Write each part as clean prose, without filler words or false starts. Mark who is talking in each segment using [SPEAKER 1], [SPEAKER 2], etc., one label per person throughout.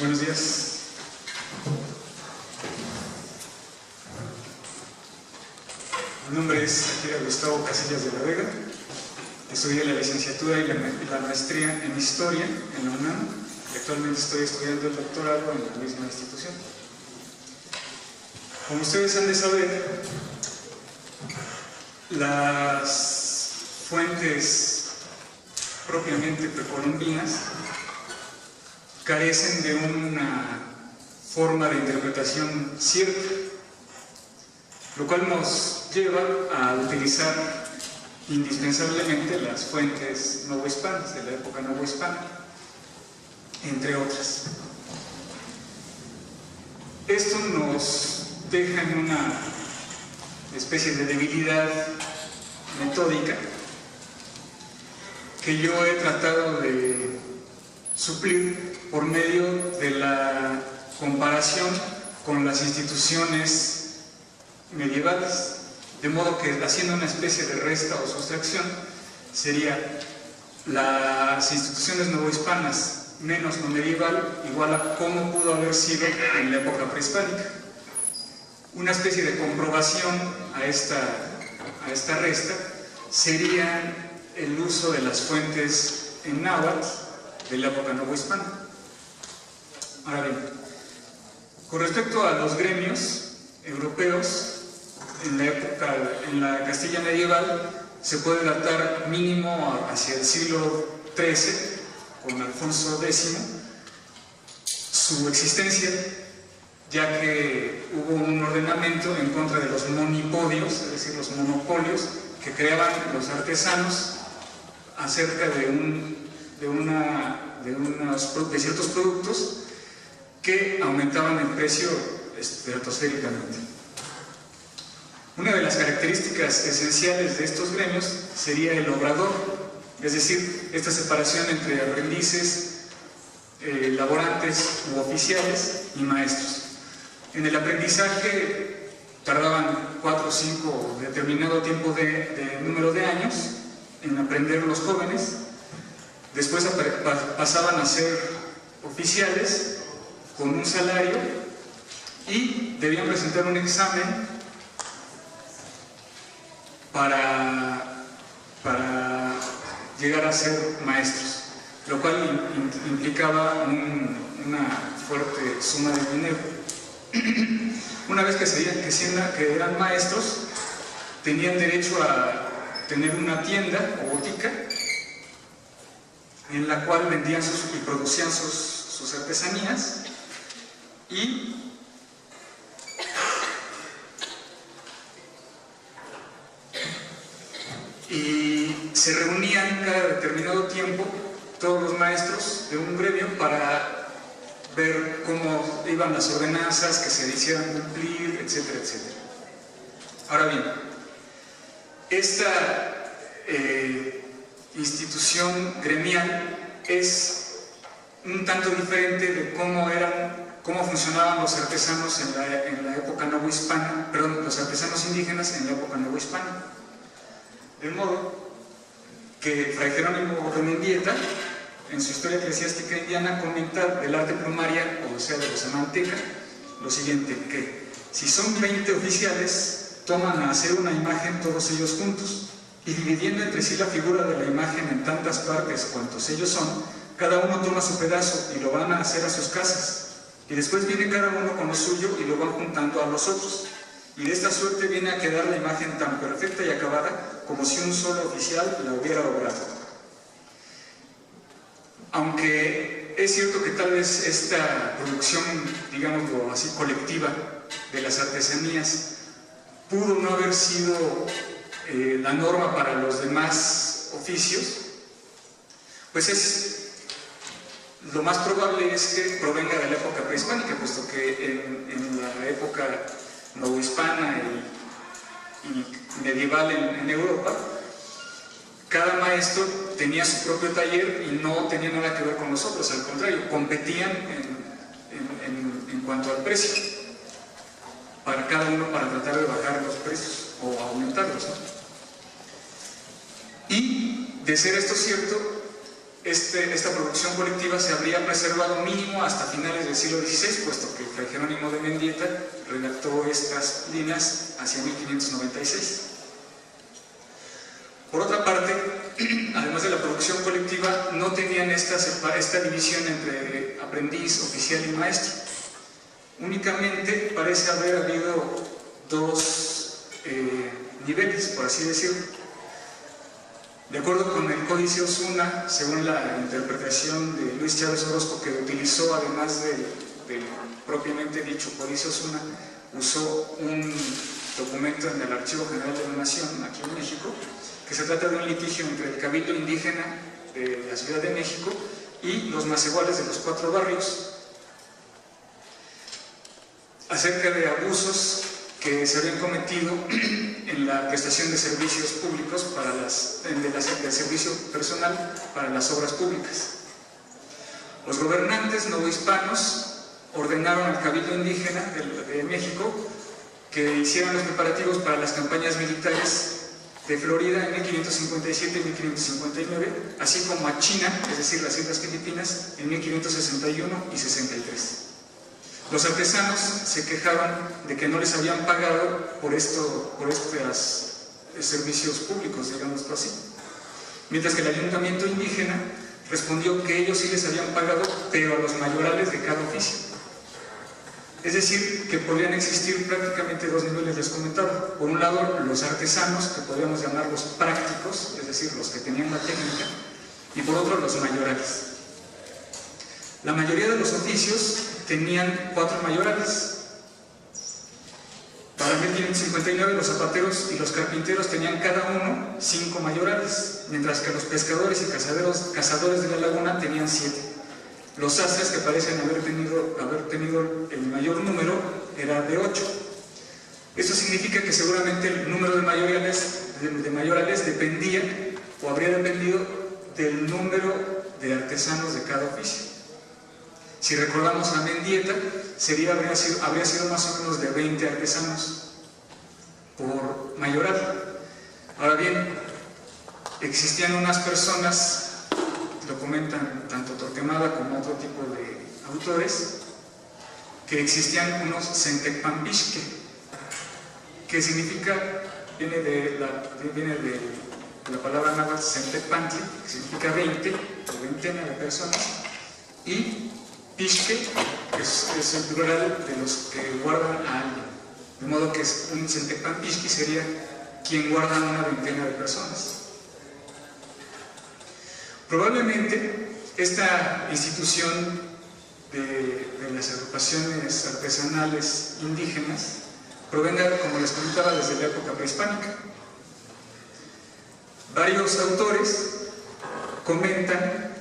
[SPEAKER 1] Buenos días. Mi nombre es Akira Gustavo Casillas de la Vega. Estudié la licenciatura y la maestría en Historia en la UNAM y actualmente estoy estudiando el doctorado en la misma institución. Como ustedes han de saber, las fuentes propiamente precolombinas carecen de una forma de interpretación cierta, lo cual nos lleva a utilizar indispensablemente las fuentes novohispanas, de la época novohispana, entre otras. Esto nos deja en una especie de debilidad metódica que yo he tratado de suplir por medio de la comparación con las instituciones medievales, de modo que, haciendo una especie de resta o sustracción, sería las instituciones novohispanas menos lo medieval igual a cómo pudo haber sido en la época prehispánica. Una especie de comprobación a esta resta sería el uso de las fuentes en náhuatl de la época novohispana. Ahora bien, con respecto a los gremios europeos, en la Castilla medieval se puede datar mínimo hacia el siglo XIII, con Alfonso X, su existencia, ya que hubo un ordenamiento en contra de los monipodios, es decir, los monopolios que creaban los artesanos acerca de ciertos productos que aumentaban el precio estratosféricamente. Una de las características esenciales de estos gremios sería el obrador, es decir, esta separación entre aprendices, laborantes u oficiales y maestros. En el aprendizaje tardaban 4 o 5 determinado tiempo de número de años en aprender los jóvenes, después pasaban a ser oficiales con un salario y debían presentar un examen para llegar a ser maestros, lo cual implicaba una fuerte suma de dinero. Una vez que eran maestros, tenían derecho a tener una tienda o botica en la cual vendían y producían sus artesanías y se reunían cada determinado tiempo todos los maestros de un gremio para ver cómo iban las ordenanzas, que se hicieran cumplir, etcétera, etcétera. Ahora bien, esta institución gremial es un tanto diferente de cómo funcionaban los artesanos en la época novohispana, perdón, los artesanos indígenas en la época novohispana. De modo que Fray Jerónimo de Mendieta, en su Historia Eclesiástica Indiana, comenta del arte plumaria, o sea, de los amanteca, lo siguiente, que si son 20 oficiales, toman a hacer una imagen todos ellos juntos, y dividiendo entre sí la figura de la imagen en tantas partes cuantos ellos son, cada uno toma su pedazo y lo van a hacer a sus casas, y después viene cada uno con lo suyo y lo van juntando a los otros, y de esta suerte viene a quedar la imagen tan perfecta y acabada como si un solo oficial la hubiera logrado. Aunque es cierto que tal vez esta producción, digámoslo así, colectiva de las artesanías pudo no haber sido la norma para los demás oficios, pues lo más probable es que provenga de la época prehispánica, puesto que en la época novohispana y medieval en Europa, cada maestro tenía su propio taller y no tenía nada que ver con nosotros, al contrario, competían en cuanto al precio, para cada uno, para tratar de bajar los precios o aumentarlos, ¿no? Y de ser esto cierto, esta producción colectiva se habría preservado mínimo hasta finales del siglo XVI, puesto que Fray Jerónimo de Mendieta redactó estas líneas hacia 1596. Por otra parte, además de la producción colectiva, no tenían esta división entre aprendiz, oficial y maestro. Únicamente parece haber habido dos niveles, por así decirlo. De acuerdo con el Códice Osuna, según la interpretación de Luis Chávez Orozco, que utilizó además del propiamente dicho Códice Osuna, usó un documento en el Archivo General de la Nación, aquí en México, que se trata de un litigio entre el Cabildo Indígena de la Ciudad de México y los macehuales de los 4 barrios, acerca de abusos que se habían cometido en la prestación de servicios públicos del servicio personal para las obras públicas. Los gobernantes novohispanos ordenaron al Cabildo Indígena de México que hicieran los preparativos para las campañas militares de Florida en 1557 y 1559, así como a China, es decir, las Islas Filipinas, en 1561 y 63. Los artesanos se quejaban de que no les habían pagado por estos servicios públicos, digámoslo así. Mientras que el ayuntamiento indígena respondió que ellos sí les habían pagado, pero a los mayorales de cada oficio. Es decir, que podrían existir prácticamente dos niveles, les comentaba. Por un lado, los artesanos, que podríamos llamarlos prácticos, es decir, los que tenían la técnica, y por otro, los mayorales. La mayoría de los oficios tenían 4 mayorales. Para 1559 los zapateros y los carpinteros tenían cada uno 5 mayorales, mientras que los pescadores y cazadores de la laguna tenían 7. Los sastres, que parecen haber tenido el mayor número, era de 8. Esto significa que seguramente el número de mayorales dependía o habría dependido del número de artesanos de cada oficio. Si recordamos a Mendieta, habría sido más o menos de 20 artesanos por mayoral. Ahora bien, existían unas personas, lo comentan tanto Torquemada como otro tipo de autores, que existían unos Centecpampixque, que significa, viene de la palabra náhuatl Centecpantli, que significa 20 o veintena de personas, y Pixque, que es el plural de los que guardan a alguien. De modo que un Centecpampixque sería quien guarda a una veintena de personas. Probablemente esta institución de las agrupaciones artesanales indígenas provenga, como les comentaba, desde la época prehispánica. Varios autores comentan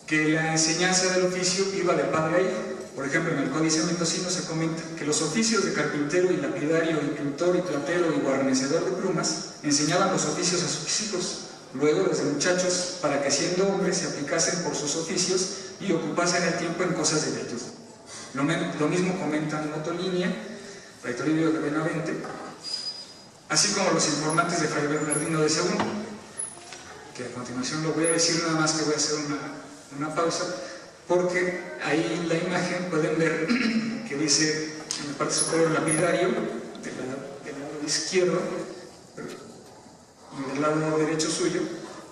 [SPEAKER 1] que la enseñanza del oficio iba de padre a hijo. Por ejemplo, en el Códice Mendocino se comenta que los oficios de carpintero y lapidario, y pintor y platero y guarnecedor de plumas enseñaban los oficios a sus hijos, luego desde muchachos, para que siendo hombres se aplicasen por sus oficios y ocupasen el tiempo en cosas de virtud. Lo mismo comentan Motolinia, Fray Toribio de Benavente, así como los informantes de Fray Bernardino de Sahagún, que a continuación lo voy a decir, nada más que voy a hacer una pausa, porque ahí en la imagen pueden ver que dice en la parte superior lapidario, del lado izquierdo, y del lado derecho suyo,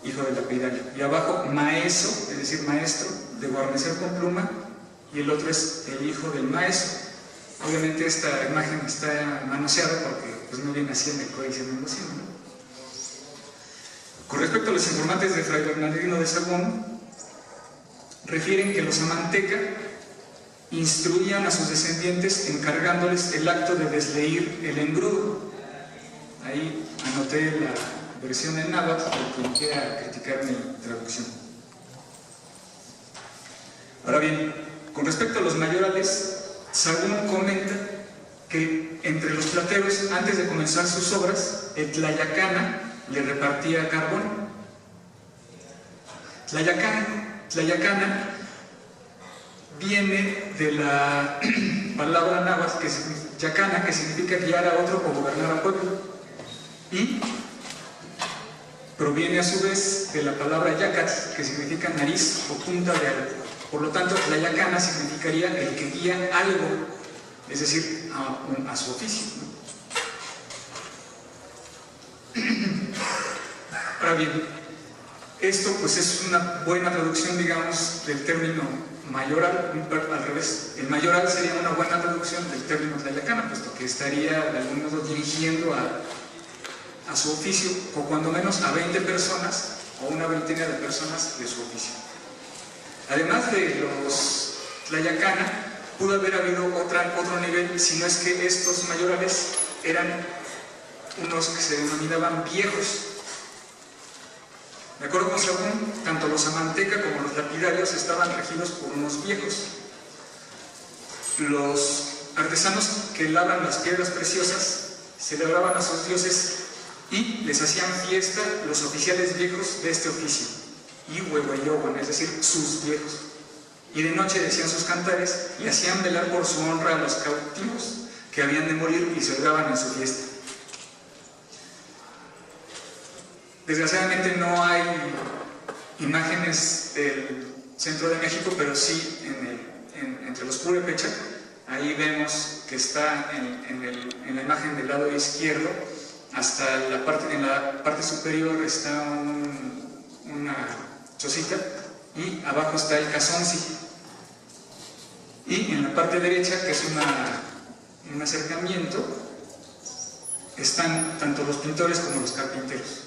[SPEAKER 1] hijo del lapidario, y abajo maeso, es decir, maestro de guarnecer con pluma, y el otro es el hijo del maeso. Obviamente esta imagen está manoseada porque pues, no viene así en el Códice Mendocino, ¿no? Con respecto a los informantes de Fray Bernardino de Sahagún, refieren que los amanteca instruían a sus descendientes encargándoles el acto de desleír el engrudo. Ahí anoté la versión en náhuatl para quien quiera criticar mi traducción. Ahora bien, con respecto a los mayorales, Sahagún comenta que entre los plateros, antes de comenzar sus obras, el tlayacana le repartía carbón. Tlayacana viene de la palabra náhuatl yacana, que significa guiar a otro o gobernar a pueblo, y proviene a su vez de la palabra yacat, que significa nariz o punta de algo. Por lo tanto, la yacana significaría el que guía algo, es decir, a su oficio, ¿no? Ahora bien, esto pues es una buena traducción, digamos, del término mayoral. Al revés, el mayoral sería una buena traducción del término tlayacana, puesto que estaría de algún modo dirigiendo a su oficio, o cuando menos a 20 personas o una veintena de personas de su oficio. Además de los tlayacana, pudo haber habido otro nivel, si no es que estos mayorales eran unos que se denominaban viejos. De acuerdo con Sahagún, tanto los amanteca como los lapidarios estaban regidos por unos viejos. Los artesanos que labran las piedras preciosas celebraban a sus dioses y les hacían fiesta los oficiales viejos de este oficio, y huehueyowan, es decir, sus viejos. Y de noche decían sus cantares y hacían velar por su honra a los cautivos que habían de morir y celebraban en su fiesta. Desgraciadamente no hay imágenes del centro de México, pero sí entre los purépecha. Ahí vemos que está en la imagen del lado izquierdo, hasta en la parte superior está una chocita y abajo está el casonci. Y en la parte derecha, que es un acercamiento, están tanto los pintores como los carpinteros.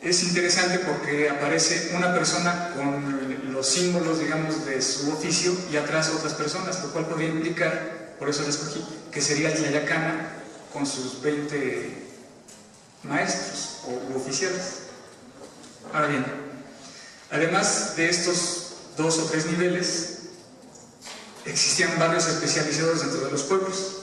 [SPEAKER 1] Es interesante porque aparece una persona con los símbolos, digamos, de su oficio y atrás otras personas, lo cual podría implicar, por eso lo escogí, que sería el tlayacana con sus 20 maestros u oficiales. Ahora bien, además de estos 2 o 3 niveles, existían barrios especializados dentro de los pueblos.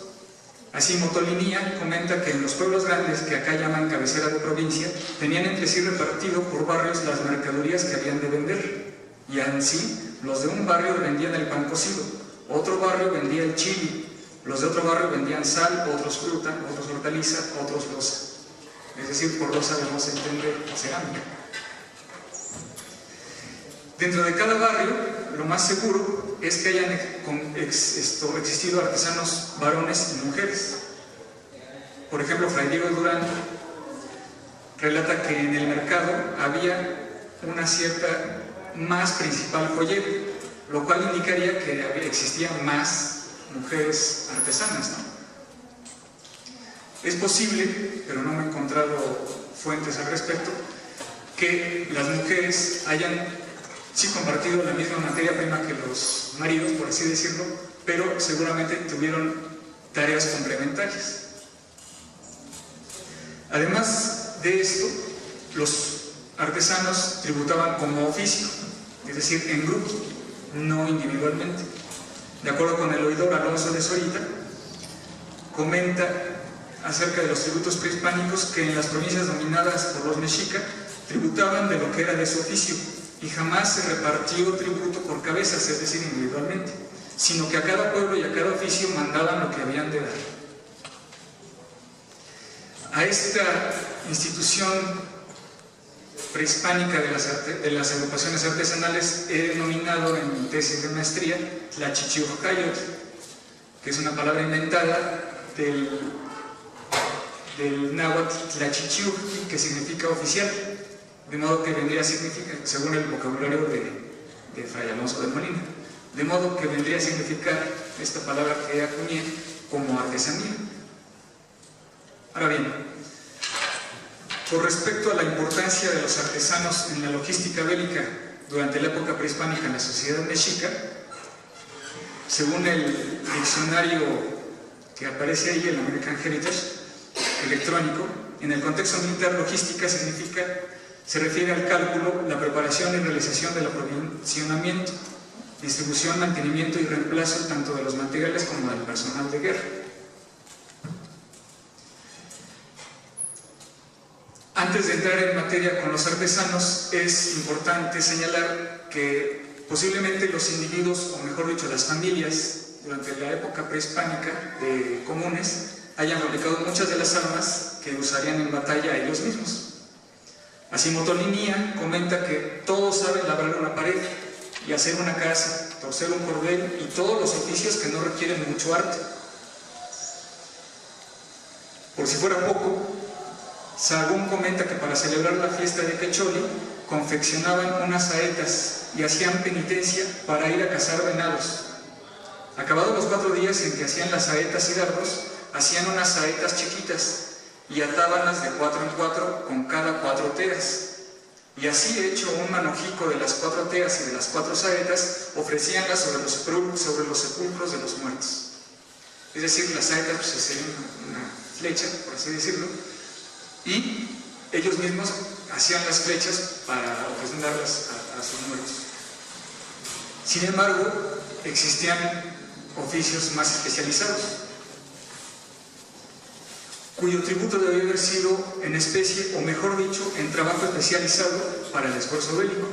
[SPEAKER 1] Así, Motolinía comenta que en los pueblos grandes, que acá llaman cabecera de provincia, tenían entre sí repartido por barrios las mercaderías que habían de vender, y así los de un barrio vendían el pan cocido, otro barrio vendía el chili, los de otro barrio vendían sal, otros fruta, otros hortaliza, otros loza. Es decir, por loza debemos entender cerámica. Dentro de cada barrio, lo más seguro es que hayan existido artesanos varones y mujeres. Por ejemplo, Fray Diego Durán relata que en el mercado había una cierta más principal joyero, lo cual indicaría que existían más mujeres artesanas, ¿no? Es posible, pero no me he encontrado fuentes al respecto, que las mujeres hayan sí compartido la misma materia prima que los maridos, por así decirlo, pero seguramente tuvieron tareas complementarias. Además de esto, los artesanos tributaban como oficio, es decir, en grupo, no individualmente. De acuerdo con el oidor Alonso de Zorita, comenta acerca de los tributos prehispánicos que en las provincias dominadas por los mexica tributaban de lo que era de su oficio, y jamás se repartió tributo por cabezas, es decir, individualmente, sino que a cada pueblo y a cada oficio mandaban lo que habían de dar. A esta institución prehispánica de las agrupaciones artesanales he denominado en mi tesis de maestría la chichiuhcayotl, que es una palabra inventada del náhuatl tlachichiuhtli, que significa oficial. De modo que vendría a significar, según el vocabulario de Fray Alonso de Molina, de modo que vendría a significar esta palabra que acuñé como artesanía. Ahora bien, con respecto a la importancia de los artesanos en la logística bélica durante la época prehispánica en la sociedad mexica, según el diccionario que aparece ahí, el American Heritage electrónico, en el contexto militar, logística se refiere al cálculo, la preparación y realización del aprovisionamiento, distribución, mantenimiento y reemplazo tanto de los materiales como del personal de guerra. Antes de entrar en materia con los artesanos, es importante señalar que posiblemente los individuos, o mejor dicho, las familias, durante la época prehispánica de comunes, hayan fabricado muchas de las armas que usarían en batalla ellos mismos. Así Motolinía comenta que todos saben labrar una pared y hacer una casa, torcer un cordel y todos los oficios que no requieren mucho arte. Por si fuera poco, Sahagún comenta que para celebrar la fiesta de Quecholi confeccionaban unas saetas y hacían penitencia para ir a cazar venados. Acabados los 4 días en que hacían las saetas y dardos, hacían unas saetas chiquitas y atábanlas de 4 en 4 con cada 4 teas. Y así, hecho un manojico de las 4 teas y de las 4 saetas, ofrecíanlas sobre los sepulcros de los muertos. Es decir, las saetas pues, serían una flecha, por así decirlo, y ellos mismos hacían las flechas para ofrecerlas a sus muertos. Sin embargo, existían oficios más especializados, cuyo tributo debía haber sido en especie, o mejor dicho, en trabajo especializado para el esfuerzo bélico.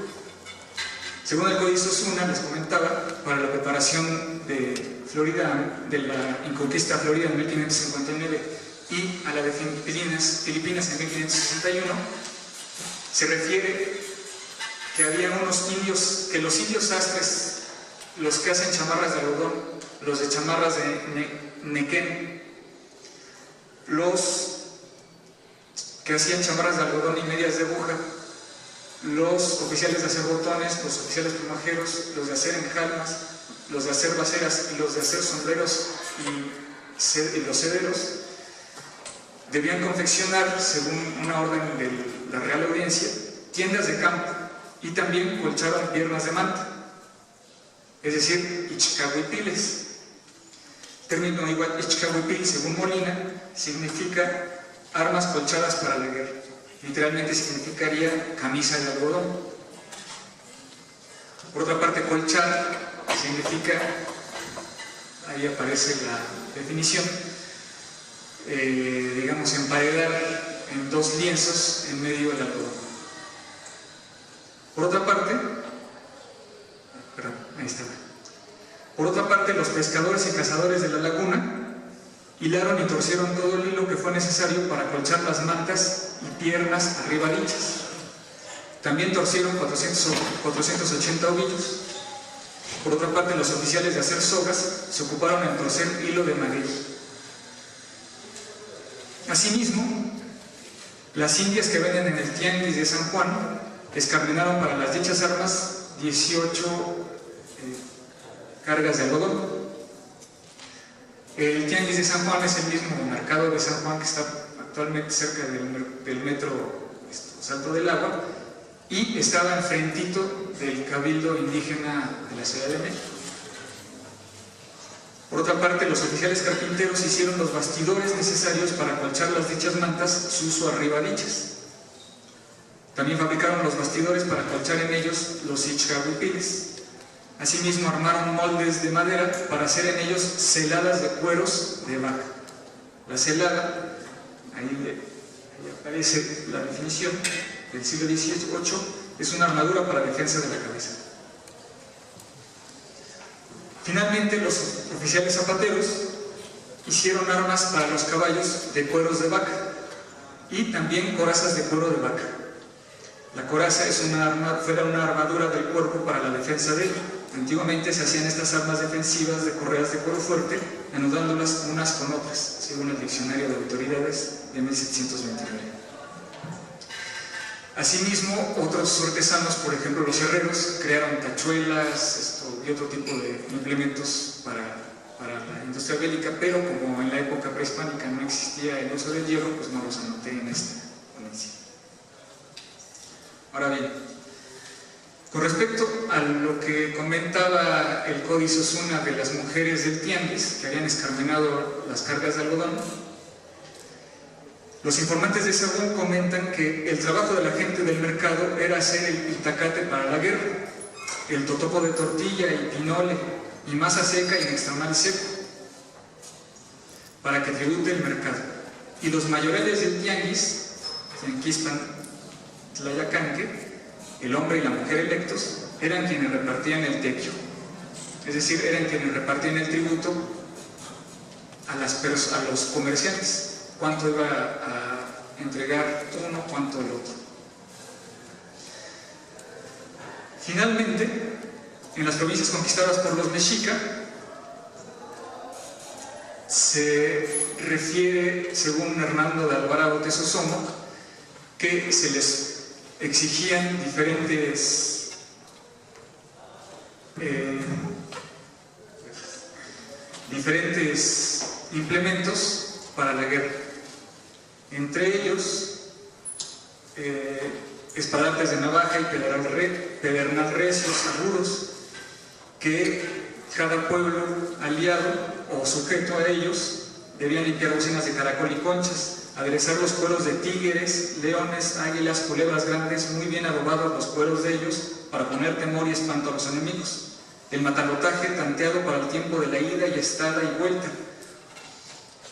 [SPEAKER 1] Según el Códice Osuna, les comentaba, para la preparación de Florida, de la inconquista a Florida en 1559 y a la de Filipinas en 1561, se refiere que había unos indios, que los indios sastres, los que hacen chamarras de algodón, los de chamarras de nequén, los que hacían chamarras de algodón y medias de aguja, los oficiales de hacer botones, los oficiales plumajeros, los de hacer enjalmas, los de hacer baceras y los de hacer sombreros y los cederos, debían confeccionar, según una orden de la Real Audiencia, tiendas de campo y también colchaban piernas de manta, es decir, ichcahuipiles. Término igual, ichcahuipil, según Molina, significa armas colchadas para la guerra. Literalmente significaría camisa de algodón. Por otra parte, colchar significa, ahí aparece la definición, digamos, emparedar en 2 lienzos en medio del algodón. Por otra parte, ahí está. Por otra parte, los pescadores y cazadores de la laguna hilaron y torcieron todo el hilo que fue necesario para colchar las mantas y piernas arriba dichas. También torcieron 480 ovillos. Por otra parte, los oficiales de hacer sogas se ocuparon en torcer hilo de maguey. Asimismo, las indias que venden en el tianguis de San Juan escarmenaron para las dichas armas 18 cargas de algodón. El tianguis de San Juan es el mismo mercado de San Juan que está actualmente cerca del metro Salto del Agua y estaba enfrentito del cabildo indígena de la Ciudad de México. Por otra parte, los oficiales carpinteros hicieron los bastidores necesarios para colchar las dichas mantas suso arriba dichas. También fabricaron los bastidores para colchar en ellos los ichcahuipiles. Asimismo, armaron moldes de madera para hacer en ellos celadas de cueros de vaca. La celada, ahí aparece la definición del siglo XVIII, es una armadura para defensa de la cabeza. Finalmente, los oficiales zapateros hicieron armas para los caballos de cueros de vaca y también corazas de cuero de vaca. La coraza era una armadura del cuerpo para la defensa de él. Antiguamente se hacían estas armas defensivas de correas de cuero fuerte, anudándolas unas con otras, según el Diccionario de Autoridades de 1729. Asimismo, otros artesanos, por ejemplo los herreros, crearon tachuelas y otro tipo de implementos para la industria bélica, pero como en la época prehispánica no existía el uso del hierro, pues no los anoté en esta ponencia. Ahora bien, con respecto a lo que comentaba el Códice Osuna de las mujeres del tianguis que habían escarmenado las cargas de algodón, los informantes de Sahagún comentan que el trabajo de la gente del mercado era hacer el pitacate para la guerra, el totopo de tortilla y pinole y masa seca y nixtamal seco, para que tribute el mercado. Y los mayorales del tianguis, en Quispan, Tlayacanque, el hombre y la mujer electos, eran quienes repartían el tequio, es decir, eran quienes repartían el tributo a los comerciantes, cuánto iba a entregar uno cuanto el otro. Finalmente, en las provincias conquistadas por los mexica, se refiere, según Hernando de Alvarado Tesosomo, que se les exigían diferentes implementos para la guerra. Entre ellos, espadates de navaja y pedernal recios, agudos, que cada pueblo aliado o sujeto a ellos debían limpiar bocinas de caracol y conchas, aderezar los cueros de tigres, leones, águilas, culebras grandes, muy bien adobados los cueros de ellos, para poner temor y espanto a los enemigos. El matalotaje tanteado para el tiempo de la ida y estada y vuelta.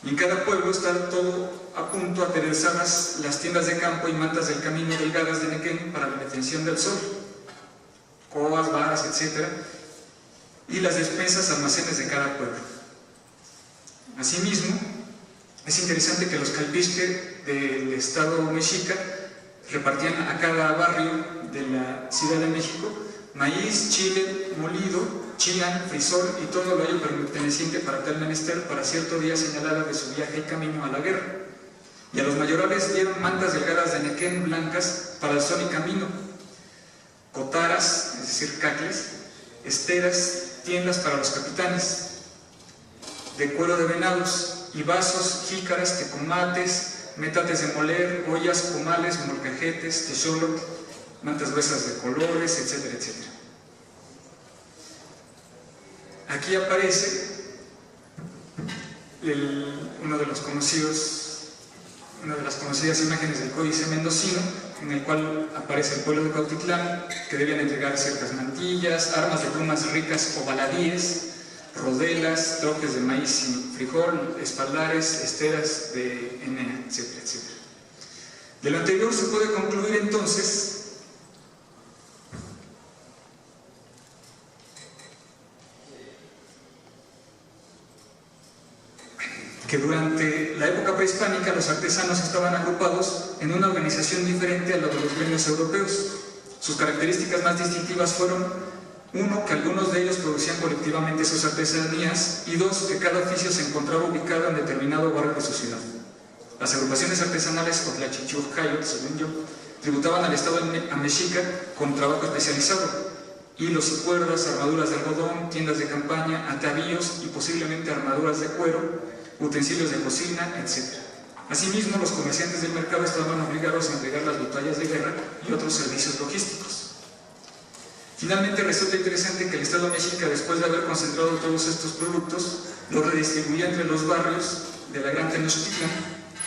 [SPEAKER 1] Y en cada pueblo está todo a punto, aderezadas las tiendas de campo y mantas del camino delgadas de Nequén para la detención del sol, cobas, varas, etc. Y las despensas, almacenes de cada pueblo. Asimismo, es interesante que los calpisque del estado mexica repartían a cada barrio de la Ciudad de México maíz, chile, molido, chilan, frisol y todo lo ello perteneciente para tal menester para cierto día señalado de su viaje y camino a la guerra. Y a los mayorales dieron mantas delgadas de nequén blancas para el sol y camino, cotaras, es decir, cacles, esteras, tiendas para los capitanes, de cuero de venados, y vasos, jícaras, tecomates, metates de moler, ollas, comales, molcajetes, texolot, mantas gruesas de colores, etcétera, etcétera. Aquí aparece una de las conocidas imágenes del Códice Mendocino, en el cual aparece el pueblo de Cuautitlán, que debían entregar ciertas mantillas, armas de plumas ricas o baladíes, rodelas, tropes de maíz y frijol, espaldares, esteras de enea, etcétera, etcétera. De lo anterior se puede concluir entonces que durante la época prehispánica los artesanos estaban agrupados en una organización diferente a la de los gremios europeos. Sus características más distintivas fueron: uno, que algunos de ellos producían colectivamente sus artesanías, y dos, que cada oficio se encontraba ubicado en determinado barrio de su ciudad. Las agrupaciones artesanales o tlachichurcayot, según yo, tributaban al estado mexica con trabajo especializado: hilos y cuerdas, armaduras de algodón, tiendas de campaña, atavíos y posiblemente armaduras de cuero, utensilios de cocina, etc. Asimismo, los comerciantes del mercado estaban obligados a entregar las batallas de guerra y otros servicios logísticos. Finalmente, resulta interesante que el Estado mexica, después de haber concentrado todos estos productos, los redistribuía entre los barrios de la Gran Tenochtitlan,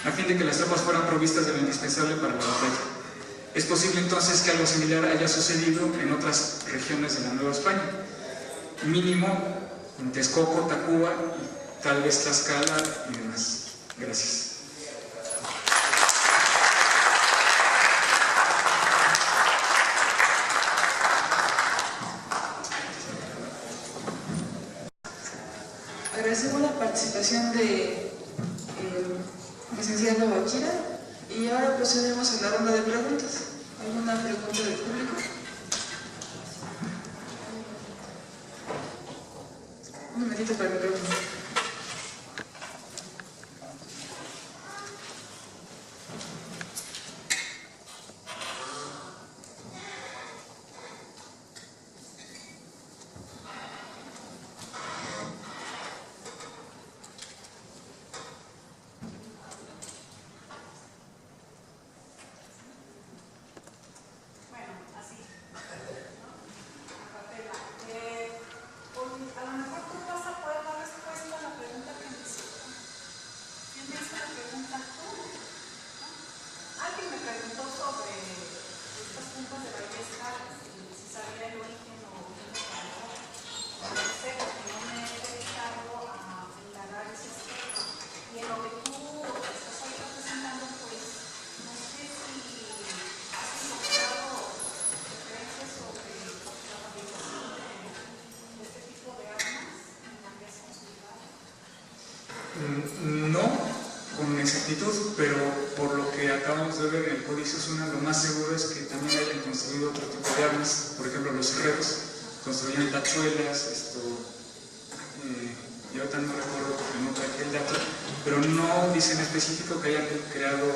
[SPEAKER 1] a fin de que las tropas fueran provistas de lo indispensable para la batalla. Es posible entonces que algo similar haya sucedido en otras regiones de la Nueva España, mínimo en Texcoco, Tacuba, tal vez Tlaxcala y demás. Gracias.
[SPEAKER 2] Agradecemos la participación de licenciado Akira, y ahora procedemos a la ronda de preguntas. ¿Alguna pregunta del público? Un momentito para que pregunte.
[SPEAKER 1] No con exactitud, pero por lo que que acabamos de ver en el Códice Osuna, lo más seguro es que también hayan construido otro tipo de armas. Por ejemplo, los herreros construían tachuelas, y ahorita no recuerdo porque no traje el dato, pero no dice en específico que hayan creado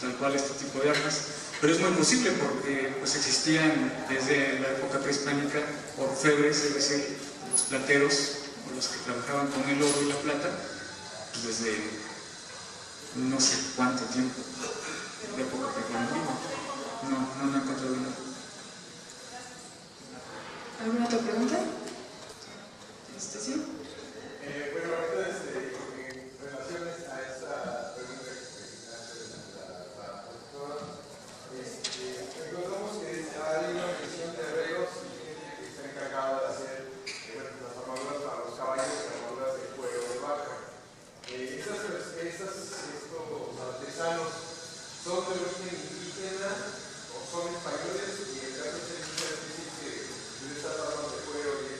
[SPEAKER 1] tal cual este tipo de armas. Pero es muy posible porque pues, existían desde la época prehispánica orfebres, es decir, los plateros o los que trabajaban con el oro y la plata, pues, desde no sé cuánto tiempo, de época precolombina. No he encontrado nada.
[SPEAKER 2] ¿Alguna otra pregunta? ¿Sí?
[SPEAKER 3] Bueno, ahorita en relaciones a esta pregunta que hace la doctora, recordamos que hay una organización de herreros que está encargada de hacer las armaduras para los caballos y armaduras de cuero de vaca. Estos artesanos son de origen indígena o son españoles, y en caso de ser indígenas, que estas armas de cuero y en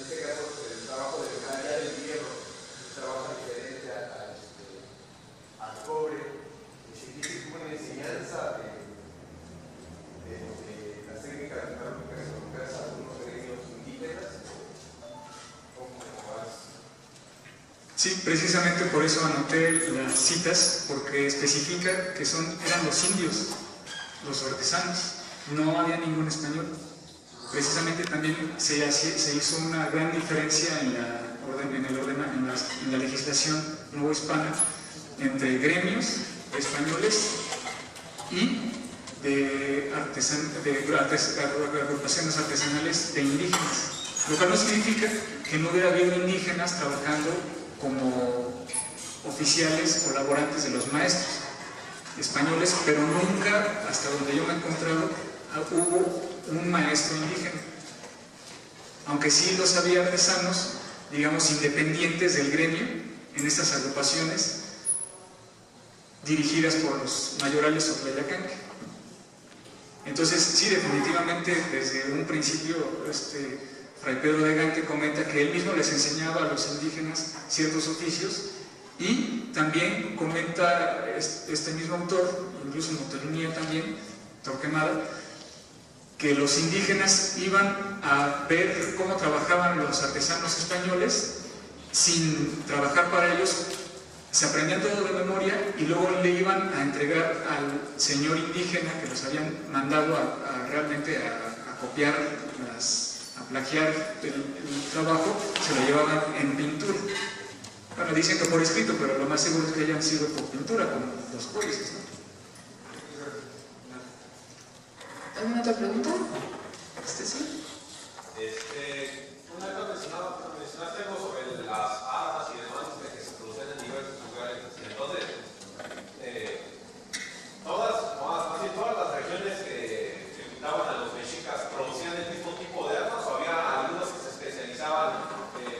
[SPEAKER 3] este caso el trabajo de mejoría del hierro, un trabajo diferente al cobre. ¿Existe como una enseñanza de las técnicas metalúrgicas europeas a algunos gremios indígenas? ¿Cómo vas?
[SPEAKER 1] Sí, precisamente por eso anoté las citas, porque especifica que eran los indios, los artesanos, no había ningún español. Precisamente también se hizo una gran diferencia en la legislación novohispana entre gremios españoles y de agrupaciones artesanales de indígenas, lo cual no significa que no hubiera habido indígenas trabajando como oficiales o laborantes de los maestros españoles, pero nunca, hasta donde yo me he encontrado, hubo un maestro indígena, aunque sí los había artesanos, digamos, independientes del gremio en estas agrupaciones dirigidas por los mayorales o Tlayacanque. Entonces, sí, definitivamente, desde un principio, Fray Pedro de Gante comenta que él mismo les enseñaba a los indígenas ciertos oficios, y también comenta este mismo autor, incluso en Monteluñía también, Torquemada, que los indígenas iban a ver cómo trabajaban los artesanos españoles sin trabajar para ellos, se aprendían todo de memoria y luego le iban a entregar al señor indígena que los habían mandado realmente a copiar, a plagiar el trabajo, se lo llevaban en pintura. Bueno, dicen que por escrito, pero lo más seguro es que hayan sido por pintura, como los códices, ¿no?
[SPEAKER 2] ¿Alguna otra pregunta? Sí.
[SPEAKER 4] Una vez mencionaste algo sobre las armas y demás que se producen en diversos lugares. Entonces, todas las regiones que limitaban a los mexicas producían el mismo tipo de armas, o había algunos que se especializaban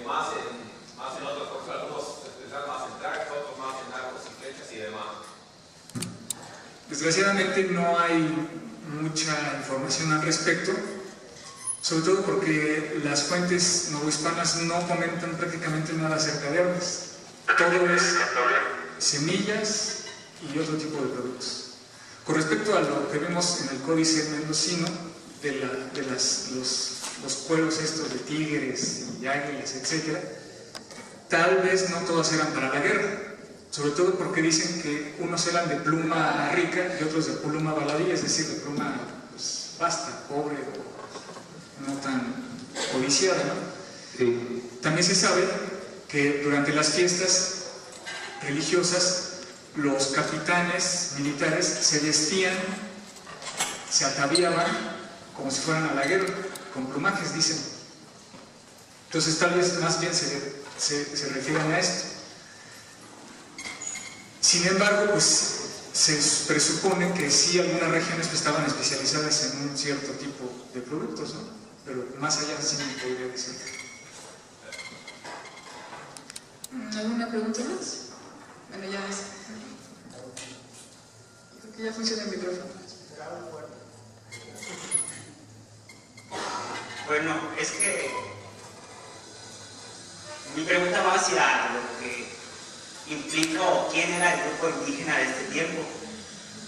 [SPEAKER 4] más en otras cosas, algunos se especializaban más en tracks, otros más en arcos y flechas y demás.
[SPEAKER 1] Desgraciadamente no hay mucha información al respecto, sobre todo porque las fuentes novohispanas no comentan prácticamente nada acerca de armas. Todo es semillas y otro tipo de productos. Con respecto a lo que vemos en el Códice Mendocino, de los cueros estos de tigres y águilas, etc., tal vez no todos eran para la guerra, sobre todo porque dicen que unos eran de pluma rica y otros de pluma baladí, es decir, de pluma pues, basta, pobre o no tan codiciada, ¿no? Sí. También se sabe que durante las fiestas religiosas los capitanes militares se vestían, se ataviaban como si fueran a la guerra, con plumajes, dicen. Entonces tal vez más bien se refieren a esto. Sin embargo, pues se presupone que sí algunas regiones pues, estaban especializadas en un cierto tipo de productos, ¿no? Pero más allá sí me podría decir.
[SPEAKER 2] ¿Alguna pregunta más? Bueno, ya es. Creo que ya funciona el micrófono.
[SPEAKER 5] Bueno, es que mi pregunta va hacia lo que implica o quién era el grupo indígena de este tiempo,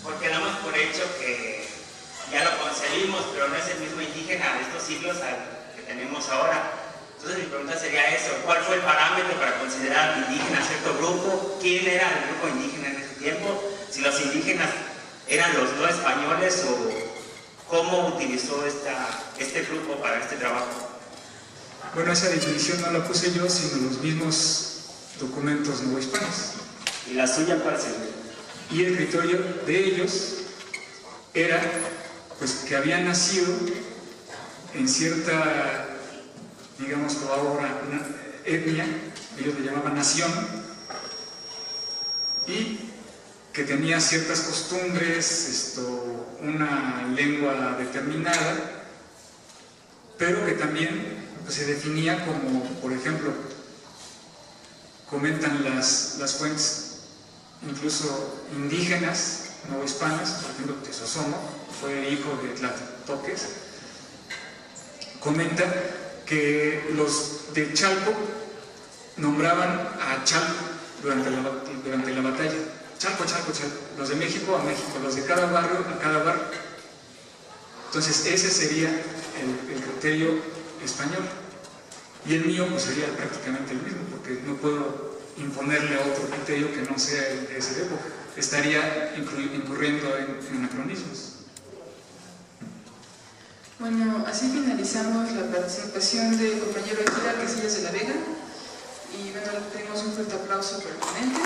[SPEAKER 5] porque damos por hecho que ya lo concebimos, pero no es el mismo indígena de estos siglos al que tenemos ahora. Entonces mi pregunta sería eso: ¿cuál fue el parámetro para considerar indígena a cierto grupo? ¿Quién era el grupo indígena en ese tiempo? Si los indígenas eran los no españoles, o cómo utilizó este grupo para este trabajo.
[SPEAKER 1] Bueno, esa definición no la puse yo, sino los mismos documentos novohispanos.
[SPEAKER 5] ¿Y la suya cuál sería?
[SPEAKER 1] Y el criterio de ellos era pues que habían nacido en cierta, digamos como ahora, una etnia, ellos le llamaban nación, y que tenía ciertas costumbres, una lengua determinada, pero que también pues, se definía como, por ejemplo, comentan las fuentes, incluso indígenas, novohispanas, por ejemplo, Tezosomo fue hijo de Tlatoques, comenta que los de Chalco nombraban a Chalco durante la batalla. Chalco, Chalco, Chalco. Los de México a México, los de cada barrio a cada barrio. Entonces ese sería el criterio español. Y el mío pues sería prácticamente el mismo, porque no puedo imponerle a otro criterio que no sea el de esa época. Estaría incurriendo en anacronismos.
[SPEAKER 2] Bueno, así finalizamos la participación del compañero Aguilar Casillas de la Vega. Y bueno, le pedimos un fuerte aplauso para el ponente.